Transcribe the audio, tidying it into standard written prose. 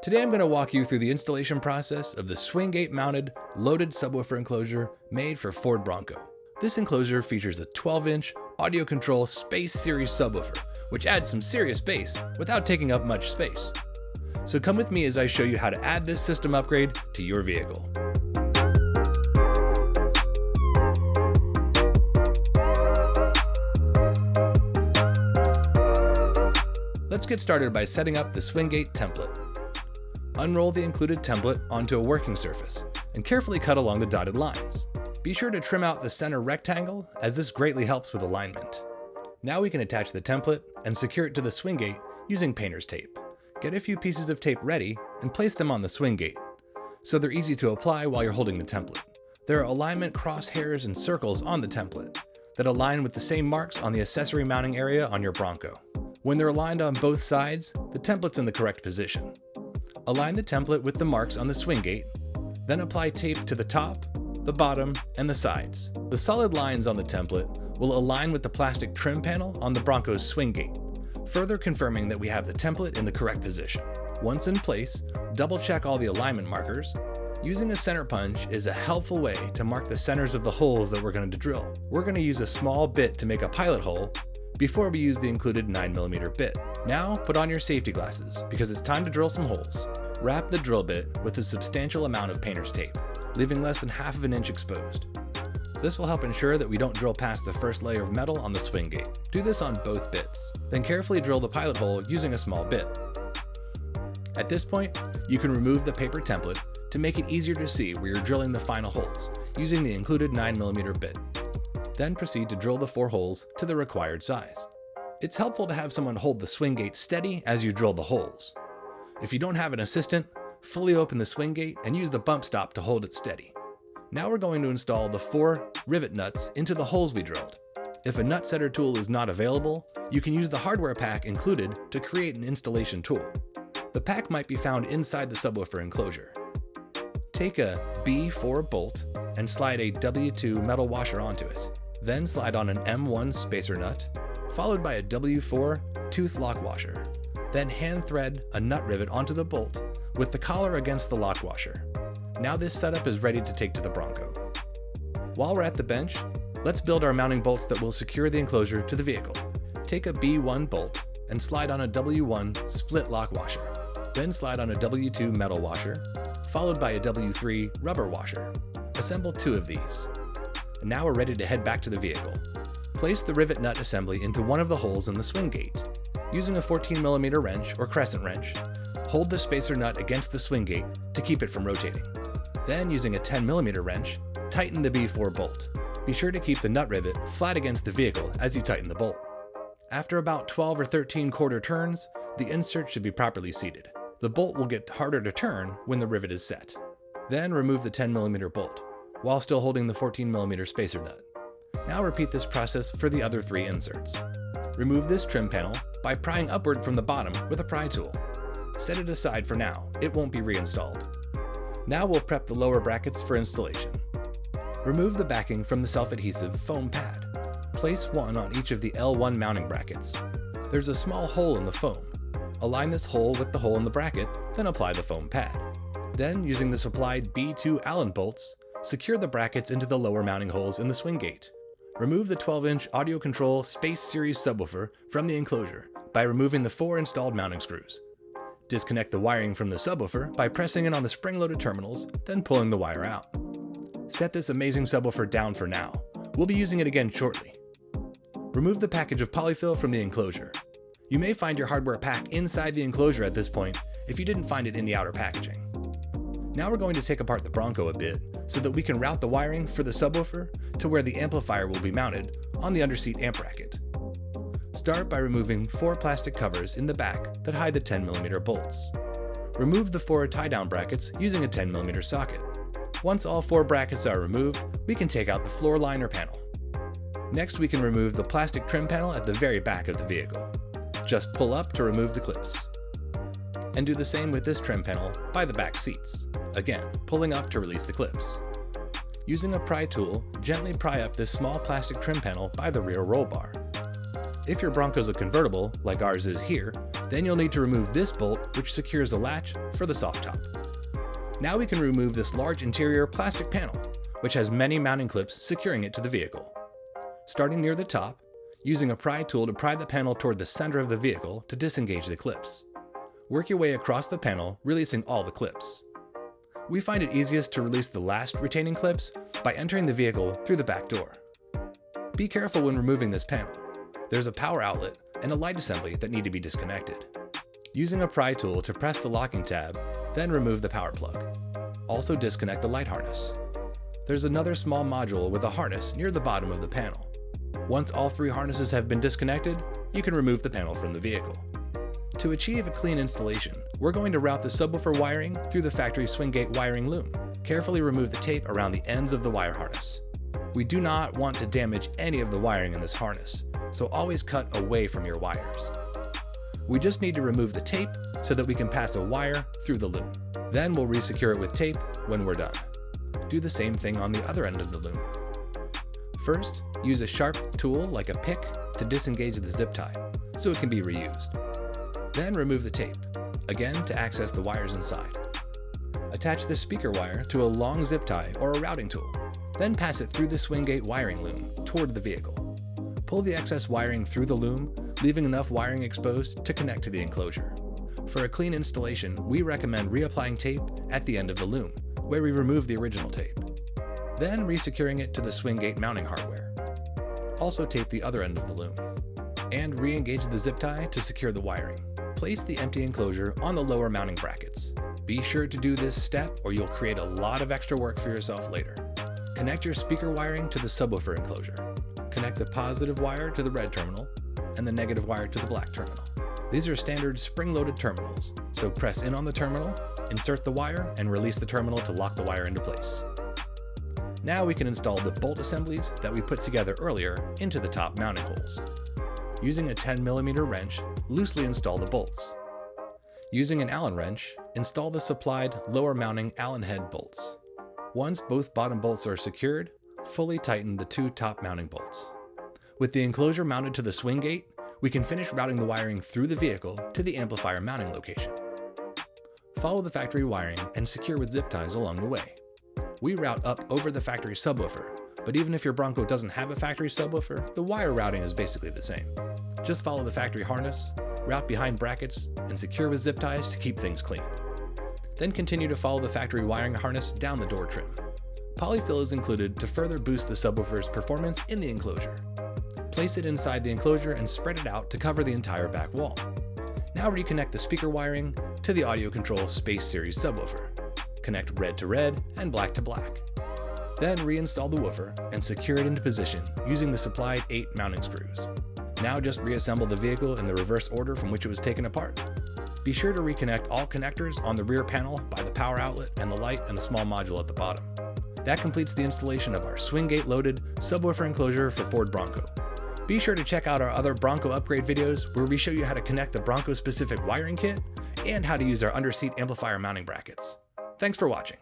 Today I'm going to walk you through the installation process of the swing gate mounted loaded subwoofer enclosure made for Ford Bronco. This enclosure features a 12-inch AudioControl Space Series subwoofer, which adds some serious bass without taking up much space. So come with me as I show you how to add this system upgrade to your vehicle. Let's get started by setting up the swing gate template. Unroll the included template onto a working surface and carefully cut along the dotted lines. Be sure to trim out the center rectangle, as this greatly helps with alignment. Now we can attach the template and secure it to the swing gate using painter's tape. Get a few pieces of tape ready and place them on the swing gate, so they're easy to apply while you're holding the template. There are alignment crosshairs and circles on the template that align with the same marks on the accessory mounting area on your Bronco. When they're aligned on both sides, the template's in the correct position. Align the template with the marks on the swing gate, then apply tape to the top, the bottom, and the sides. The solid lines on the template will align with the plastic trim panel on the Bronco's swing gate, further confirming that we have the template in the correct position. Once in place, double check all the alignment markers. Using a center punch is a helpful way to mark the centers of the holes that we're going to drill. We're going to use a small bit to make a pilot hole before we use the included 9mm bit. Now put on your safety glasses because it's time to drill some holes. Wrap the drill bit with a substantial amount of painter's tape, leaving less than ½ an inch exposed. This will help ensure that we don't drill past the first layer of metal on the swing gate. Do this on both bits, then carefully drill the pilot hole using a small bit. At this point, you can remove the paper template to make it easier to see where you're drilling the final holes using the included 9mm bit. Then proceed to drill the 4 holes to the required size. It's helpful to have someone hold the swing gate steady as you drill the holes. If you don't have an assistant, fully open the swing gate and use the bump stop to hold it steady. Now we're going to install the 4 rivet nuts into the holes we drilled. If a nut setter tool is not available, you can use the hardware pack included to create an installation tool. The pack might be found inside the subwoofer enclosure. Take a B4 bolt and slide a W2 metal washer onto it. Then slide on an M1 spacer nut, followed by a W4 tooth lock washer. Then hand thread a nut rivet onto the bolt with the collar against the lock washer. Now this setup is ready to take to the Bronco. While we're at the bench, let's build our mounting bolts that will secure the enclosure to the vehicle. Take a B1 bolt and slide on a W1 split lock washer. Then slide on a W2 metal washer, followed by a W3 rubber washer. Assemble 2 of these. And now we're ready to head back to the vehicle. Place the rivet nut assembly into one of the holes in the swing gate. Using a 14mm wrench or crescent wrench, hold the spacer nut against the swing gate to keep it from rotating. Then, using a 10mm wrench, tighten the B4 bolt. Be sure to keep the nut rivet flat against the vehicle as you tighten the bolt. After about 12 or 13 quarter turns, the insert should be properly seated. The bolt will get harder to turn when the rivet is set. Then remove the 10mm bolt, while still holding the 14mm spacer nut. Now repeat this process for the other 3 inserts. Remove this trim panel by prying upward from the bottom with a pry tool. Set it aside for now, it won't be reinstalled. Now we'll prep the lower brackets for installation. Remove the backing from the self-adhesive foam pad. Place 1 on each of the L1 mounting brackets. There's a small hole in the foam. Align this hole with the hole in the bracket, then apply the foam pad. Then, using the supplied B2 Allen bolts, secure the brackets into the lower mounting holes in the swing gate. Remove the 12-inch AudioControl Space Series subwoofer from the enclosure by removing the 4 installed mounting screws. Disconnect the wiring from the subwoofer by pressing it on the spring-loaded terminals, then pulling the wire out. Set this amazing subwoofer down for now. We'll be using it again shortly. Remove the package of Polyfill from the enclosure. You may find your hardware pack inside the enclosure at this point if you didn't find it in the outer packaging. Now we're going to take apart the Bronco a bit so that we can route the wiring for the subwoofer to where the amplifier will be mounted on the underseat amp bracket. Start by removing 4 plastic covers in the back that hide the 10mm bolts. Remove the 4 tie-down brackets using a 10mm socket. Once all 4 brackets are removed, we can take out the floor liner panel. Next, we can remove the plastic trim panel at the very back of the vehicle. Just pull up to remove the clips. And do the same with this trim panel by the back seats. Again, pulling up to release the clips. Using a pry tool, gently pry up this small plastic trim panel by the rear roll bar. If your Bronco's a convertible, like ours is here, Then you'll need to remove this bolt, which secures the latch for the soft top. Now we can remove this large interior plastic panel, which has many mounting clips securing it to the vehicle. Starting near the top, using a pry tool to pry the panel toward the center of the vehicle to disengage the clips. Work your way across the panel, releasing all the clips. We find it easiest to release the last retaining clips by entering the vehicle through the back door. Be careful when removing this panel. There's a power outlet and a light assembly that need to be disconnected. Using a pry tool to press the locking tab, then remove the power plug. Also disconnect the light harness. There's another small module with a harness near the bottom of the panel. Once all 3 harnesses have been disconnected, you can remove the panel from the vehicle. To achieve a clean installation, we're going to route the subwoofer wiring through the factory swing-gate wiring loom. Carefully remove the tape around the ends of the wire harness. We do not want to damage any of the wiring in this harness, so always cut away from your wires. We just need to remove the tape so that we can pass a wire through the loom. Then we'll resecure it with tape when we're done. Do the same thing on the other end of the loom. First, use a sharp tool like a pick to disengage the zip tie so it can be reused. Then remove the tape, again to access the wires inside. Attach the speaker wire to a long zip tie or a routing tool, then pass it through the swing-gate wiring loom toward the vehicle. Pull the excess wiring through the loom, leaving enough wiring exposed to connect to the enclosure. For a clean installation, we recommend reapplying tape at the end of the loom, where we remove the original tape. Then resecuring it to the swing-gate mounting hardware. Also tape the other end of the loom. And re-engage the zip tie to secure the wiring. Place the empty enclosure on the lower mounting brackets. Be sure to do this step or you'll create a lot of extra work for yourself later. Connect your speaker wiring to the subwoofer enclosure. Connect the positive wire to the red terminal and the negative wire to the black terminal. These are standard spring-loaded terminals, so press in on the terminal, insert the wire, and release the terminal to lock the wire into place. Now we can install the bolt assemblies that we put together earlier into the top mounting holes. Using a 10mm wrench, loosely install the bolts. Using an Allen wrench, install the supplied lower mounting Allen head bolts. Once both bottom bolts are secured, fully tighten the 2 top mounting bolts. With the enclosure mounted to the swing gate, we can finish routing the wiring through the vehicle to the amplifier mounting location. Follow the factory wiring and secure with zip ties along the way. We route up over the factory subwoofer, but even if your Bronco doesn't have a factory subwoofer, the wire routing is basically the same. Just follow the factory harness, route behind brackets, and secure with zip ties to keep things clean. Then continue to follow the factory wiring harness down the door trim. Polyfill is included to further boost the subwoofer's performance in the enclosure. Place it inside the enclosure and spread it out to cover the entire back wall. Now reconnect the speaker wiring to the AudioControl Space Series subwoofer. Connect red to red and black to black. Then reinstall the woofer and secure it into position using the supplied 8 mounting screws. Now just reassemble the vehicle in the reverse order from which it was taken apart. Be sure to reconnect all connectors on the rear panel by the power outlet and the light and the small module at the bottom. That completes the installation of our swing-gate loaded subwoofer enclosure for Ford Bronco. Be sure to check out our other Bronco upgrade videos where we show you how to connect the Bronco specific wiring kit and how to use our under-seat amplifier mounting brackets. Thanks for watching.